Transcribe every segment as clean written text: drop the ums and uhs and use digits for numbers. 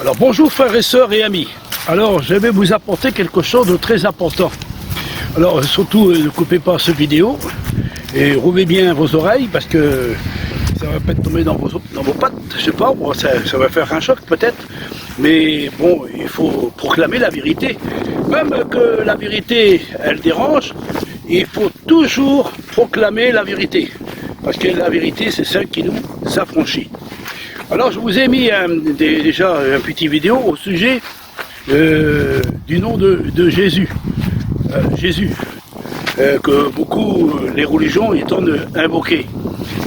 Alors bonjour frères et sœurs et amis. Alors je vais vous apporter quelque chose de très important. Alors surtout ne coupez pas cette vidéo et rouvez bien vos oreilles parce que ça va peut-être tomber dans vos pattes, je sais pas, bon, ça va faire un choc peut-être. Mais bon, il faut proclamer la vérité. Même que la vérité, elle dérange, il faut toujours proclamer la vérité. Parce que la vérité, c'est celle qui nous affranchit. Alors je vous ai mis déjà un petit vidéo au sujet du nom de Jésus. Jésus, que beaucoup, les religions, étendent invoquer.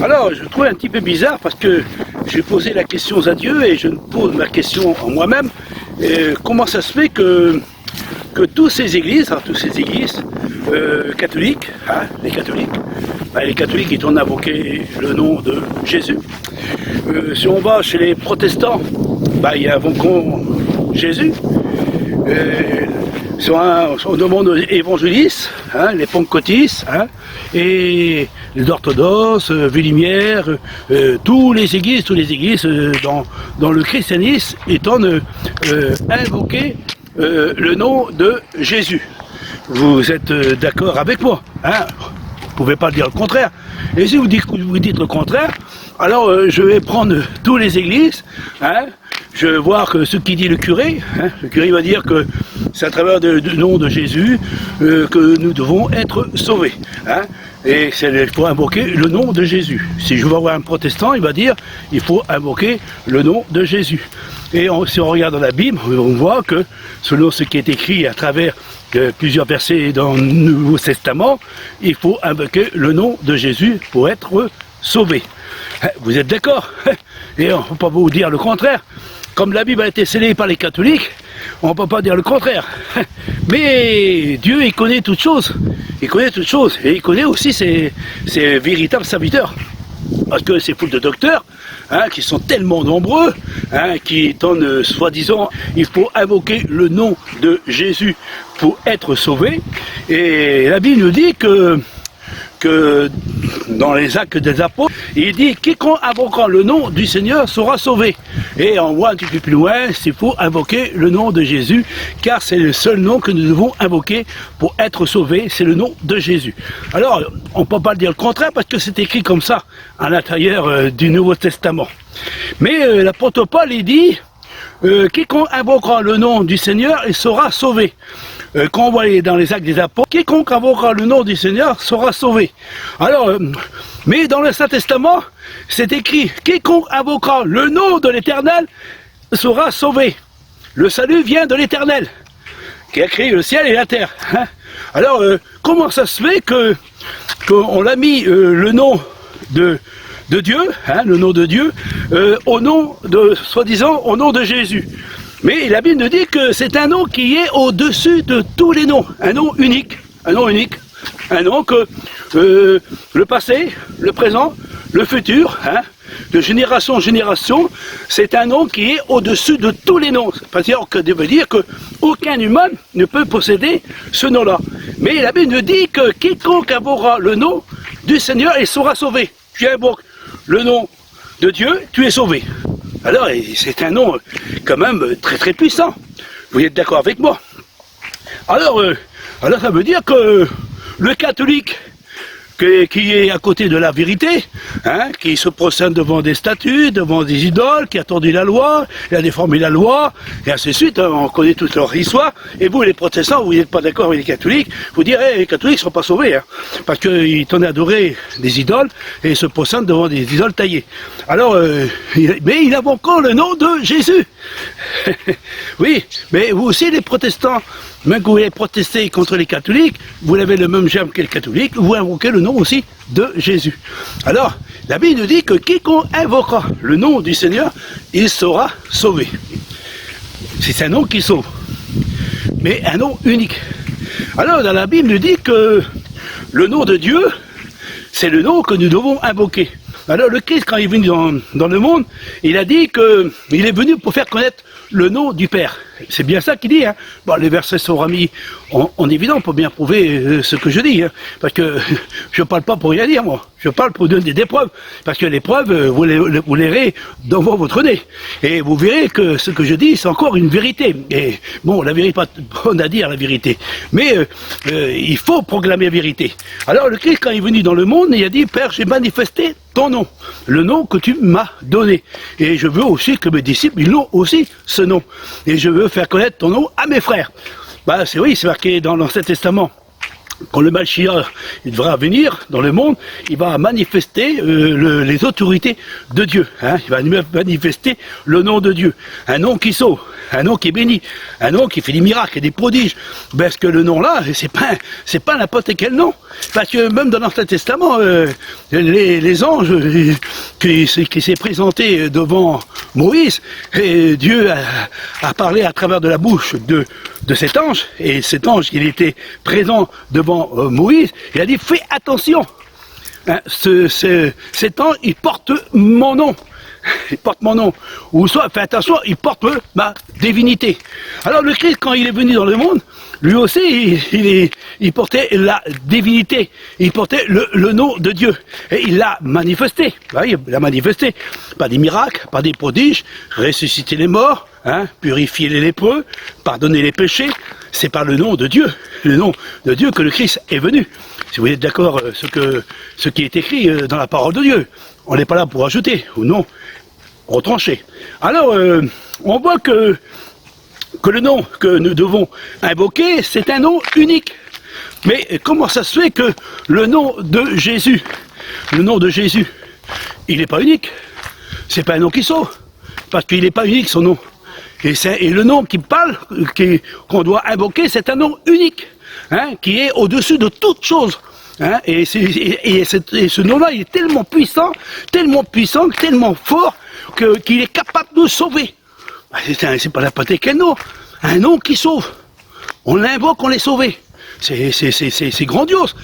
Alors je trouve un petit peu bizarre parce que j'ai posé la question à Dieu et je me pose ma question en moi-même. Comment ça se fait que toutes ces églises catholiques, hein, les catholiques ils ont invoqué le nom de Jésus. Si on va chez les protestants, ils invoquent Jésus. Si on demande aux évangélistes, hein, les pentecôtistes, hein, et les orthodoxes, Vélimière, tous les églises dans le christianisme étant invoquer le nom de Jésus. Vous êtes d'accord avec moi, hein? Vous ne pouvez pas dire le contraire. Et si vous dites le contraire, alors je vais prendre toutes les églises, hein, je vais voir que ce qui dit le curé, hein, le curé va dire que c'est à travers le nom de Jésus que nous devons être sauvés. Hein, et il faut invoquer le nom de Jésus. Si je vais voir un protestant, il va dire il faut invoquer le nom de Jésus. Et si on regarde dans la Bible, on voit que selon ce qui est écrit à travers plusieurs versets dans le Nouveau Testament, il faut invoquer le nom de Jésus pour être sauvé. Vous êtes d'accord? Et on ne peut pas vous dire le contraire. Comme la Bible a été scellée par les catholiques, on ne peut pas dire le contraire. Mais Dieu, il connaît toutes choses. Il connaît toutes choses. Et il connaît aussi ses véritables serviteurs. Parce que ces foules de docteurs, hein, qui sont tellement nombreux, hein, qui donnent soi-disant, il faut invoquer le nom de Jésus pour être sauvé. Et la Bible nous dit que dans les actes des apôtres, il dit « Quiconque invoquera le nom du Seigneur sera sauvé ». Et on voit un petit peu plus loin, il faut invoquer le nom de Jésus, car c'est le seul nom que nous devons invoquer pour être sauvés, c'est le nom de Jésus. Alors, on ne peut pas dire le contraire, parce que c'est écrit comme ça, à l'intérieur du Nouveau Testament. Mais l'apôtre Paul, il dit « Quiconque invoquera le nom du Seigneur, il sera sauvé ». Quand on voit dans les actes des apôtres, quiconque invoquera le nom du Seigneur sera sauvé. Alors, mais dans le Saint-Testament, c'est écrit, quiconque invoquera le nom de l'Éternel sera sauvé. Le salut vient de l'Éternel, qui a créé le ciel et la terre. Hein. Alors, comment ça se fait qu'on a mis le nom de Dieu, hein, le nom de Dieu, au nom de, soi-disant, au nom de Jésus? Mais la Bible nous dit que c'est un nom qui est au-dessus de tous les noms, un nom unique, un nom que le passé, le présent, le futur, hein, de génération en génération, c'est un nom qui est au-dessus de tous les noms. C'est-à-dire que ça veut dire qu'aucun humain ne peut posséder ce nom-là. Mais la Bible nous dit que quiconque invoquera le nom du Seigneur, il sera sauvé. Tu invoques le nom de Dieu, tu es sauvé. Alors, c'est un nom quand même très très puissant. Vous êtes d'accord avec moi? Alors ça veut dire que le catholique qui est à côté de la vérité, hein, qui se procède devant des statues, devant des idoles, qui a tordu la loi, il a déformé la loi, et ainsi de suite, hein, on connaît toute leur histoire, et vous les protestants, vous n'êtes pas d'accord avec les catholiques, vous direz, les catholiques ne sont pas sauvés, hein, parce qu'ils tentent à adorer des idoles, et se procèdent devant des idoles taillées. Alors, mais il a encore le nom de Jésus. Oui, mais vous aussi les protestants, même que vous voulez protester contre les catholiques, vous avez le même germe que les catholiques, vous invoquez le nom aussi de Jésus. Alors, la Bible nous dit que quiconque invoquera le nom du Seigneur, il sera sauvé. C'est un nom qui sauve, mais un nom unique. Alors, dans la Bible nous dit que le nom de Dieu, c'est le nom que nous devons invoquer. Alors, le Christ, quand il est venu dans le monde, il a dit qu'il est venu pour faire connaître le nom du Père. C'est bien ça qu'il dit. Hein. Bon, les versets sont remis en évident pour bien prouver ce que je dis. Hein. Parce que je ne parle pas pour rien dire, moi. Je parle pour donner des preuves. Parce que les preuves, vous les verrez devant votre nez. Et vous verrez que ce que je dis, c'est encore une vérité. Et bon, la vérité, pas bonne à dire, la vérité. Mais il faut proclamer la vérité. Alors le Christ, quand il est venu dans le monde, il a dit, Père, j'ai manifesté ton nom, le nom que tu m'as donné. Et je veux aussi que mes disciples, ils l'ont aussi ce nom. Et je veux faire connaître ton nom à mes frères. Bah, c'est oui, c'est marqué dans l'Ancien Testament. Quand le Mashiach il devra venir dans le monde, il va manifester les autorités de Dieu. Hein, il va manifester le nom de Dieu. Un nom qui sauve, un nom qui est béni, un nom qui fait des miracles et des prodiges. Parce que le nom là, c'est pas n'importe quel nom. Parce que même dans l'Ancien Testament, les anges qui s'est présenté devant Moïse, et Dieu a parlé à travers de la bouche de cet ange, et cet ange il était présent devant Moïse, il a dit fais attention, hein, cet ange il porte mon nom. Il porte mon nom, ou soit, fais attention, il porte ma divinité. Alors le Christ, quand il est venu dans le monde, lui aussi, il portait la divinité, il portait le nom de Dieu, et il l'a manifesté, il l'a manifesté, par des miracles, par des prodiges, ressusciter les morts, hein, purifier les lépreux, pardonner les péchés, c'est par le nom de Dieu que le Christ est venu. Si vous êtes d'accord, ce qui est écrit dans la parole de Dieu, on n'est pas là pour ajouter, ou non, retrancher. Alors, on voit que le nom que nous devons invoquer, c'est un nom unique. Mais comment ça se fait que le nom de Jésus, il n'est pas unique? C'est pas un nom qui sauve, parce qu'il n'est pas unique son nom. Et le nom qui parle, qu'on doit invoquer, c'est un nom unique, hein, qui est au-dessus de toute chose. Hein, et ce nom-là, il est tellement puissant, tellement fort, qu'il est capable de sauver. C'est pas n'importe quel nom, un nom qui sauve. On l'invoque, on est sauvé. C'est grandiose.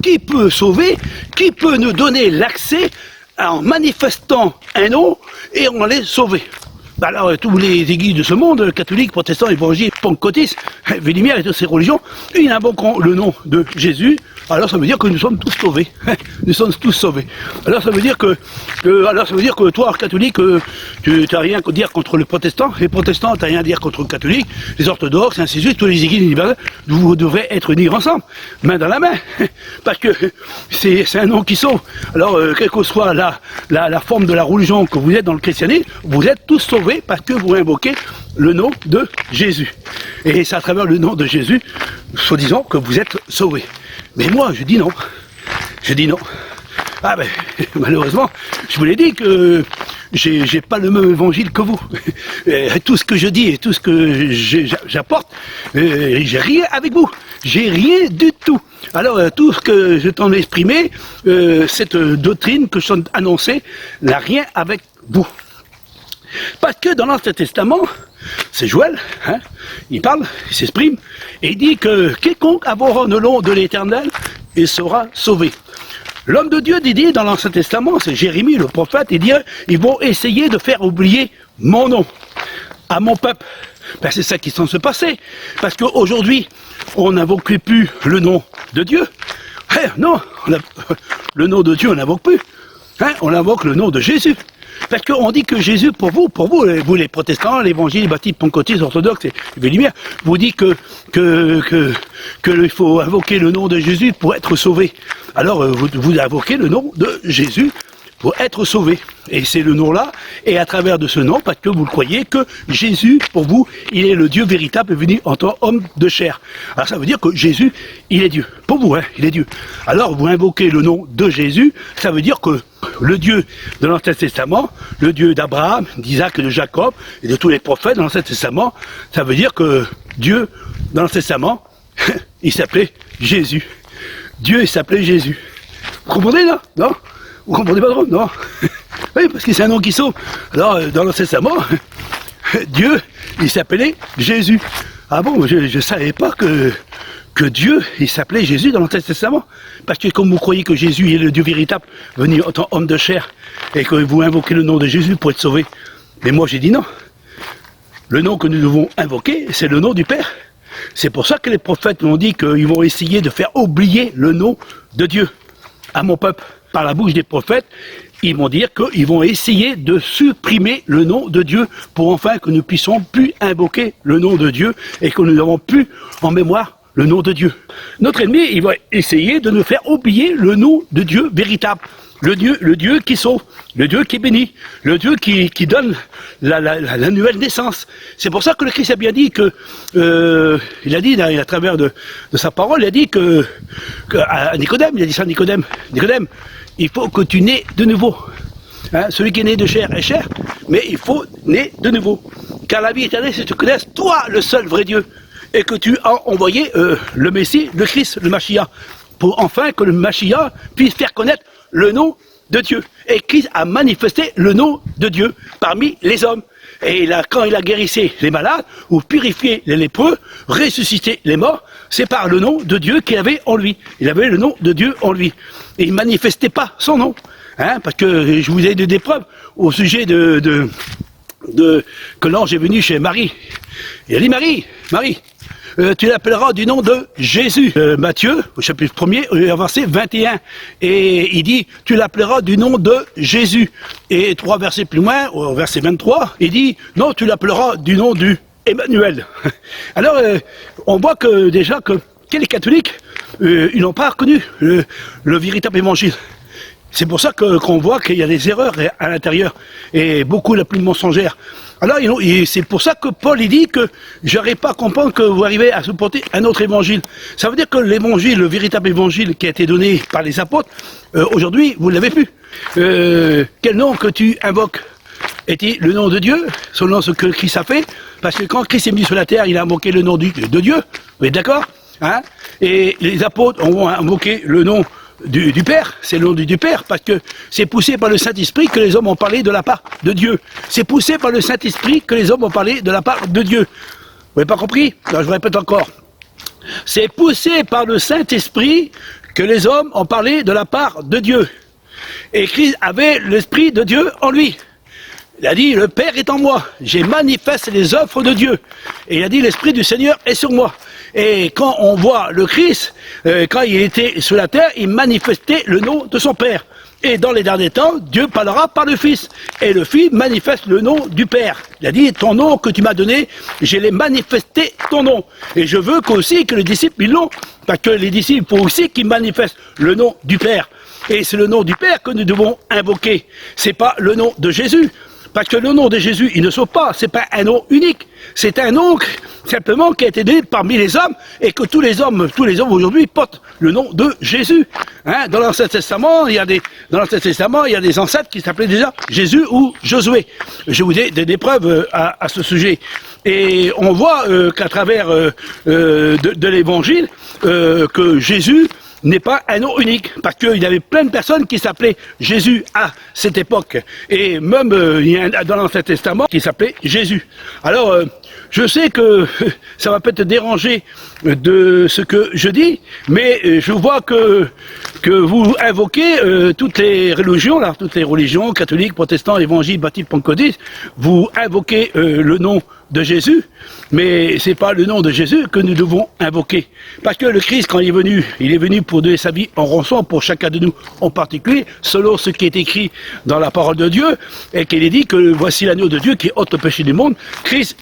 Qui peut sauver? Qui peut nous donner l'accès en manifestant un nom et on est sauvé? Alors, tous les églises de ce monde, catholiques, protestants, évangéliques, pentecôtistes, Vélimère et toutes ces religions, ils invoqueront le nom de Jésus. Alors ça veut dire que nous sommes tous sauvés. Nous sommes tous sauvés. Alors ça veut dire que toi, catholique, tu n'as rien à dire contre le protestant. Les protestants, tu n'as rien à dire contre le catholique. Les orthodoxes, ainsi de suite, tous les églises universelles, vous devrez être unis ensemble, main dans la main. Parce que c'est un nom qui sauve. Alors, quelle que soit la forme de la religion que vous êtes dans le christianisme, vous êtes tous sauvés parce que vous invoquez le nom de Jésus. Et c'est à travers le nom de Jésus, soi-disant, que vous êtes sauvés. Mais moi, je dis non. Je dis non. Ah ben, malheureusement, je vous l'ai dit que j'ai pas le même évangile que vous. Tout ce que je dis et tout ce que j'apporte, j'ai rien avec vous. J'ai rien du tout. Alors, tout ce que je t'en ai exprimé, cette doctrine que je t'en annonçais, n'a rien avec vous. Parce que dans l'Ancien Testament, c'est Joël, hein, il parle, il s'exprime, et il dit que quiconque invoquera le nom de l'Éternel, il sera sauvé. L'homme de Dieu dit dans l'Ancien Testament, c'est Jérémie, le prophète, il dit, ils vont essayer de faire oublier mon nom à mon peuple. Ben, c'est ça qui est censé se passer. Parce qu'aujourd'hui, on n'invoque plus le nom de Dieu. Non, le nom de Dieu, on n'invoque plus. Hein, on invoque le nom de Jésus. Parce qu'on dit que Jésus, pour vous les protestants, l'évangile, les baptistes, pentecôtistes, orthodoxes et Vélimère, vous dit que il faut invoquer le nom de Jésus pour être sauvé. Alors, vous invoquez le nom de Jésus pour être sauvé. Et c'est le nom-là, et à travers de ce nom, parce que vous le croyez, que Jésus, pour vous, il est le Dieu véritable venu en tant qu'homme de chair. Alors ça veut dire que Jésus, il est Dieu. Pour vous, hein, il est Dieu. Alors vous invoquez le nom de Jésus, ça veut dire que le Dieu de l'Ancien Testament, le Dieu d'Abraham, d'Isaac et de Jacob, et de tous les prophètes de l'Ancien Testament, ça veut dire que Dieu, dans l'Ancien Testament, il s'appelait Jésus. Dieu, il s'appelait Jésus. Vous comprenez, là? Non? Vous comprenez pas trop? Non? Oui, parce que c'est un nom qui sauve. Alors, dans l'Ancien Testament, Dieu, il s'appelait Jésus. Ah bon, je ne savais pas que Dieu, il s'appelait Jésus dans l'Ancien Testament. Parce que comme vous croyez que Jésus est le Dieu véritable, venu en tant qu'homme de chair, et que vous invoquez le nom de Jésus pour être sauvé. Mais moi, j'ai dit non. Le nom que nous devons invoquer, c'est le nom du Père. C'est pour ça que les prophètes m'ont dit qu'ils vont essayer de faire oublier le nom de Dieu à mon peuple. Par la bouche des prophètes, ils vont dire qu'ils vont essayer de supprimer le nom de Dieu pour enfin que nous puissions plus invoquer le nom de Dieu et que nous n'avons plus en mémoire le nom de Dieu. Notre ennemi, il va essayer de nous faire oublier le nom de Dieu véritable. Le Dieu qui sauve, le Dieu qui bénit, le Dieu qui donne la nouvelle naissance. C'est pour ça que le Christ a bien dit que, il a dit à travers de sa parole, il a dit à Nicodème, il a dit ça à Nicodème, Nicodème, il faut que tu naies de nouveau. Hein, celui qui est né de chair est chair, mais il faut naître de nouveau. Car la vie éternelle, c'est que tu connaisses, toi, le seul vrai Dieu, et que tu as envoyé le Messie, le Christ, le Mashiach, pour enfin que le Mashiach puisse faire connaître le nom de Dieu. Et Christ a manifesté le nom de Dieu parmi les hommes. Et quand il a guérissé les malades, ou purifié les lépreux, ressuscité les morts, c'est par le nom de Dieu qu'il avait en lui. Il avait le nom de Dieu en lui. Et il ne manifestait pas son nom. Hein, parce que je vous ai donné des preuves au sujet que l'ange est venu chez Marie. Il a dit, Marie, tu l'appelleras du nom de Jésus. Matthieu, au chapitre 1er, verset 21. Et il dit, tu l'appelleras du nom de Jésus. Et 3 versets plus loin, au verset 23, il dit, non, tu l'appelleras du nom du Emmanuel. Alors, on voit que déjà que les catholiques, ils n'ont pas reconnu le véritable évangile. C'est pour ça qu'on voit qu'il y a des erreurs à l'intérieur, et beaucoup la plus mensongère. Alors, c'est pour ça que Paul il dit que j'arrive pas à comprendre que vous arrivez à supporter un autre évangile. Ça veut dire que l'évangile, le véritable évangile qui a été donné par les apôtres, aujourd'hui, vous ne l'avez plus. Quel nom que tu invoques? Est-il le nom de Dieu, selon ce que Christ a fait? Parce que quand Christ est venu sur la terre, il a invoqué le nom de Dieu. Vous êtes d'accord, hein? Et les apôtres ont invoqué le nom du Père, c'est le nom du Père, parce que c'est poussé par le Saint-Esprit que les hommes ont parlé de la part de Dieu. C'est poussé par le Saint-Esprit que les hommes ont parlé de la part de Dieu. Vous n'avez pas compris? Alors, je vous répète encore. C'est poussé par le Saint-Esprit que les hommes ont parlé de la part de Dieu. Et Christ avait l'Esprit de Dieu en lui. Il a dit, le Père est en moi, j'ai manifesté les œuvres de Dieu. Et il a dit, l'Esprit du Seigneur est sur moi. Et quand on voit le Christ, quand il était sur la terre, il manifestait le nom de son Père. Et dans les derniers temps, Dieu parlera par le Fils. Et le Fils manifeste le nom du Père. Il a dit, ton nom que tu m'as donné, je l'ai manifesté ton nom. Et je veux aussi que les disciples ils l'ont, parce que les disciples faut aussi qu'ils manifestent le nom du Père. Et c'est le nom du Père que nous devons invoquer. C'est pas le nom de Jésus. Parce que le nom de Jésus, il ne sauve pas, c'est pas un nom unique, c'est un nom simplement qui a été donné parmi les hommes et que tous les hommes aujourd'hui portent le nom de Jésus. Hein, dans l'Ancien Testament, il y a des ancêtres qui s'appelaient déjà Jésus ou Josué. Je vous ai des preuves à ce sujet. Et on voit qu'à travers de l'Évangile, que Jésus n'est pas un nom unique, parce qu'il y avait plein de personnes qui s'appelaient Jésus à cette époque, et même il y a dans l'Ancien Testament qui s'appelait Jésus. Alors, je sais que ça va peut-être déranger de ce que je dis, mais je vois que vous invoquez toutes les religions, catholiques, protestants, évangiles, baptistes, pentecôtistes, vous invoquez le nom de Jésus, mais c'est pas le nom de Jésus que nous devons invoquer. Parce que le Christ, quand il est venu pour donner sa vie en rançon pour chacun de nous en particulier, selon ce qui est écrit dans la parole de Dieu, et qu'il est dit que voici l'agneau de Dieu qui ôte le péché du monde. Christ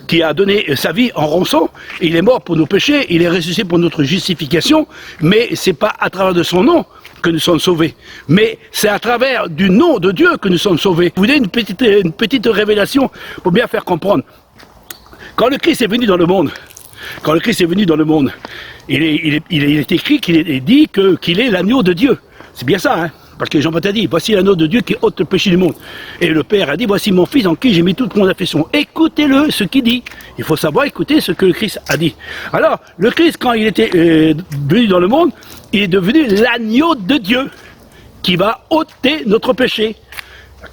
qui a donné sa vie en rançon, il est mort pour nos péchés, il est ressuscité pour notre justification, mais c'est pas à travers de son nom que nous sommes sauvés, mais c'est à travers du nom de Dieu que nous sommes sauvés. Je vous donne une petite révélation pour bien faire comprendre. Quand le Christ est venu dans le monde, il est écrit qu'il est dit qu'il est l'agneau de Dieu. C'est bien ça, hein? Parce que Jean-Baptiste a dit, voici l'agneau de Dieu qui ôte le péché du monde. Et le Père a dit, voici mon Fils en qui j'ai mis toute mon affection. Écoutez-le, ce qu'il dit. Il faut savoir écouter ce que le Christ a dit. Alors, le Christ, quand il était venu dans le monde, il est devenu l'agneau de Dieu qui va ôter notre péché.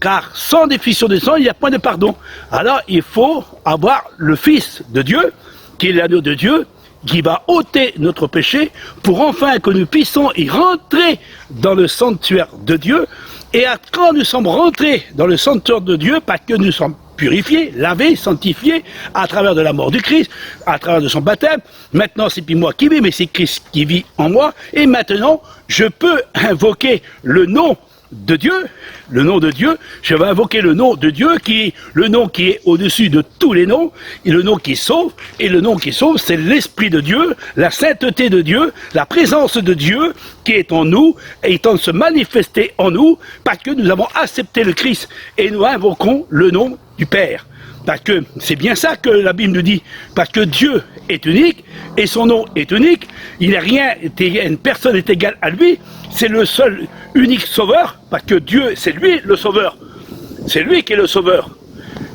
Car sans définition de sang, il n'y a point de pardon. Alors, il faut avoir le Fils de Dieu, qui est l'agneau de Dieu, qui va ôter notre péché pour enfin que nous puissions y rentrer dans le sanctuaire de Dieu. Et quand nous sommes rentrés dans le sanctuaire de Dieu, parce que nous sommes purifié, lavé, sanctifié à travers de la mort du Christ, à travers de son baptême. Maintenant, c'est plus moi qui vis, mais c'est Christ qui vit en moi. Et maintenant, je peux invoquer le nom de Dieu, le nom de Dieu, je vais invoquer le nom de Dieu qui est le nom qui est au-dessus de tous les noms, et le nom qui sauve, et le nom qui sauve, c'est l'Esprit de Dieu, la sainteté de Dieu, la présence de Dieu qui est en nous, et étant de se manifester en nous, parce que nous avons accepté le Christ, et nous invoquons le nom du Père. Parce que c'est bien ça que la Bible nous dit, parce que Dieu est unique, et son nom est unique, il n'y a rien, personne n'est égal à lui, c'est le seul unique sauveur, parce que Dieu, c'est lui le sauveur, c'est lui qui est le sauveur,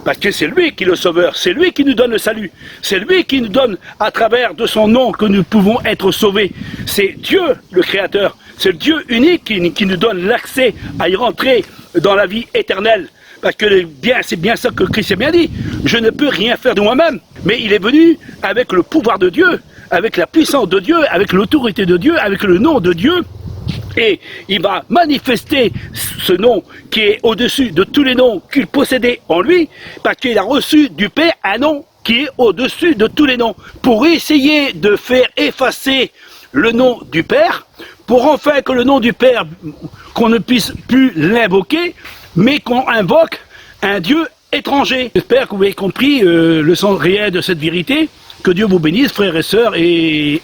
parce que c'est lui qui est le sauveur, c'est lui qui nous donne le salut, c'est lui qui nous donne à travers de son nom que nous pouvons être sauvés, c'est Dieu le Créateur, c'est le Dieu unique qui nous donne l'accès à y rentrer dans la vie éternelle. Parce que c'est bien ça que Christ a bien dit. Je ne peux rien faire de moi-même. Mais il est venu avec le pouvoir de Dieu, avec la puissance de Dieu, avec l'autorité de Dieu, avec le nom de Dieu. Et il va manifester ce nom qui est au-dessus de tous les noms qu'il possédait en lui, parce qu'il a reçu du Père un nom qui est au-dessus de tous les noms. Pour essayer de faire effacer le nom du Père, pour enfin que le nom du Père, qu'on ne puisse plus l'invoquer, mais qu'on invoque un Dieu étranger. J'espère que vous avez compris le sens réel de cette vérité. Que Dieu vous bénisse, frères et sœurs, et